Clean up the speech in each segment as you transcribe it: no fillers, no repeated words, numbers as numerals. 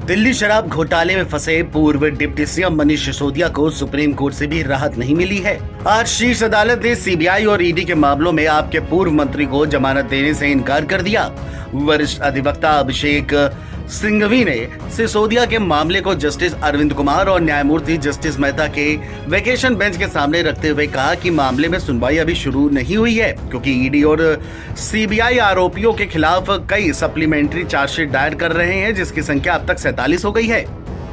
दिल्ली शराब घोटाले में फंसे पूर्व डिप्टी सीएम मनीष सिसोदिया को सुप्रीम कोर्ट से भी राहत नहीं मिली है। आज शीर्ष अदालत ने सीबीआई और ईडी के मामलों में आपके पूर्व मंत्री को जमानत देने से इनकार कर दिया। वरिष्ठ अधिवक्ता अभिषेक सिंघवी ने सिसोदिया के मामले को जस्टिस अरविंद कुमार और न्यायमूर्ति जस्टिस मेहता के वेकेशन बेंच के सामने रखते हुए कहा कि मामले में सुनवाई अभी शुरू नहीं हुई है, क्योंकि ईडी और सीबीआई आरोपियों के खिलाफ कई सप्लीमेंट्री चार्जशीट दायर कर रहे हैं, जिसकी संख्या अब तक 47 हो गई है।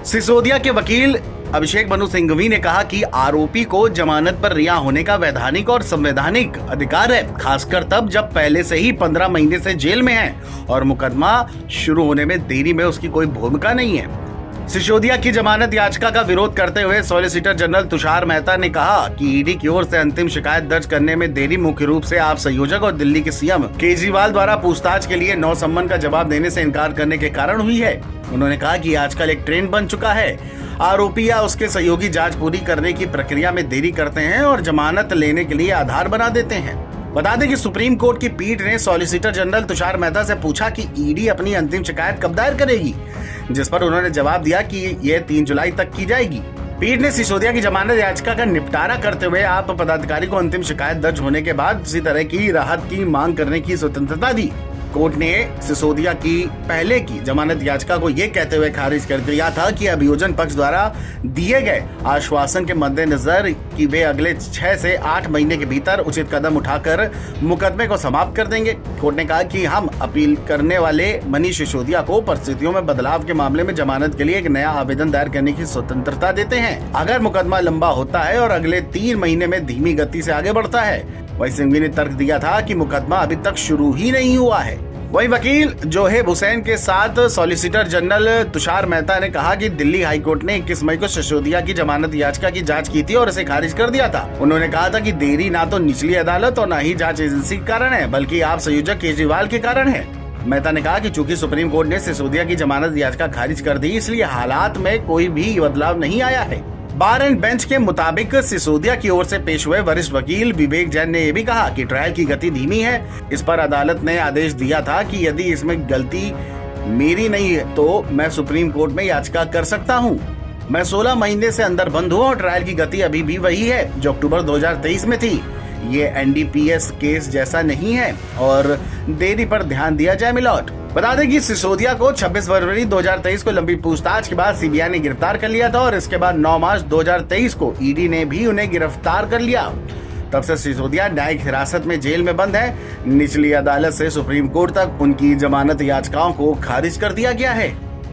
सिसोदिया के वकील अभिषेक मनु सिंघवी ने कहा कि आरोपी को जमानत पर रिहा होने का वैधानिक और संवैधानिक अधिकार है, खासकर तब जब पहले से ही 15 महीने से जेल में है और मुकदमा शुरू होने में देरी में उसकी कोई भूमिका नहीं है। सिसोदिया की जमानत याचिका का विरोध करते हुए सॉलिसिटर जनरल तुषार मेहता ने कहा कि ईडी की ओर से अंतिम शिकायत दर्ज करने में देरी मुख्य रूप से आप संयोजक और दिल्ली के सीएम केजरीवाल द्वारा पूछताछ के लिए 9 सम्मन का जवाब देने से इनकार करने के कारण हुई है। उन्होंने कहा कि आजकल एक ट्रेंड बन चुका है, आरोपी या उसके सहयोगी जांच पूरी करने की प्रक्रिया में देरी करते हैं और जमानत लेने के लिए आधार बना देते हैं। बता दें कि सुप्रीम कोर्ट की पीठ ने सॉलिसिटर जनरल तुषार मेहता से पूछा कि ईडी अपनी अंतिम शिकायत कब दायर करेगी, जिस पर उन्होंने जवाब दिया कि यह 3 जुलाई तक की जाएगी। पीठ ने सिसोदिया की जमानत याचिका का निपटारा करते हुए आप पदाधिकारी को अंतिम शिकायत दर्ज होने के बाद किसी तरह की राहत की मांग करने की स्वतंत्रता दी। कोर्ट ने सिसोदिया की पहले की जमानत याचिका को ये कहते हुए खारिज कर दिया था कि अभियोजन पक्ष द्वारा दिए गए आश्वासन के मद्देनजर कि वे अगले 6 से 8 महीने के भीतर उचित कदम उठाकर मुकदमे को समाप्त कर देंगे। कोर्ट ने कहा कि हम अपील करने वाले मनीष सिसोदिया को परिस्थितियों में बदलाव के मामले में जमानत के लिए एक नया आवेदन दायर करने की स्वतंत्रता देते हैं, अगर मुकदमा लंबा होता है और अगले 3 महीने में धीमी गति से आगे बढ़ता है। वही सिंघवी ने तर्क दिया था कि मुकदमा अभी तक शुरू ही नहीं हुआ है। वही वकील जोहेब हुसैन के साथ सॉलिसिटर जनरल तुषार मेहता ने कहा कि दिल्ली हाईकोर्ट ने 21 मई को सिसोदिया की जमानत याचिका की जांच की थी और इसे खारिज कर दिया था। उन्होंने कहा था कि देरी ना तो निचली अदालत और न ही जांच एजेंसी के कारण है, बल्कि आप संयोजक केजरीवाल के कारण है। मेहता ने कहा कि चूंकि सुप्रीम कोर्ट ने सिसोदिया की जमानत याचिका खारिज कर दी, इसलिए हालात में कोई भी बदलाव नहीं आया है। बार एंड बेंच के मुताबिक सिसोदिया की ओर से पेश हुए वरिष्ठ वकील विवेक जैन ने यह भी कहा कि ट्रायल की गति धीमी है। इस पर अदालत ने आदेश दिया था कि यदि इसमें गलती मेरी नहीं है तो मैं सुप्रीम कोर्ट में याचिका कर सकता हूं। मैं 16 महीने से अंदर बंद हूं और ट्रायल की गति अभी भी वही है जो अक्टूबर 2023 में थी। ये एनडीपीएस केस जैसा नहीं है और देरी पर ध्यान दिया जाए मिलॉर्ड। बता दें कि सिसोदिया को 26 फरवरी 2023 को लंबी पूछताछ के बाद सीबीआई ने गिरफ्तार कर लिया था और इसके बाद 9 मार्च 2023 को ईडी ने भी उन्हें गिरफ्तार कर लिया। तब से सिसोदिया न्यायिक हिरासत में जेल में बंद है। निचली अदालत से सुप्रीम कोर्ट तक उनकी जमानत याचिकाओं को खारिज कर दिया गया है।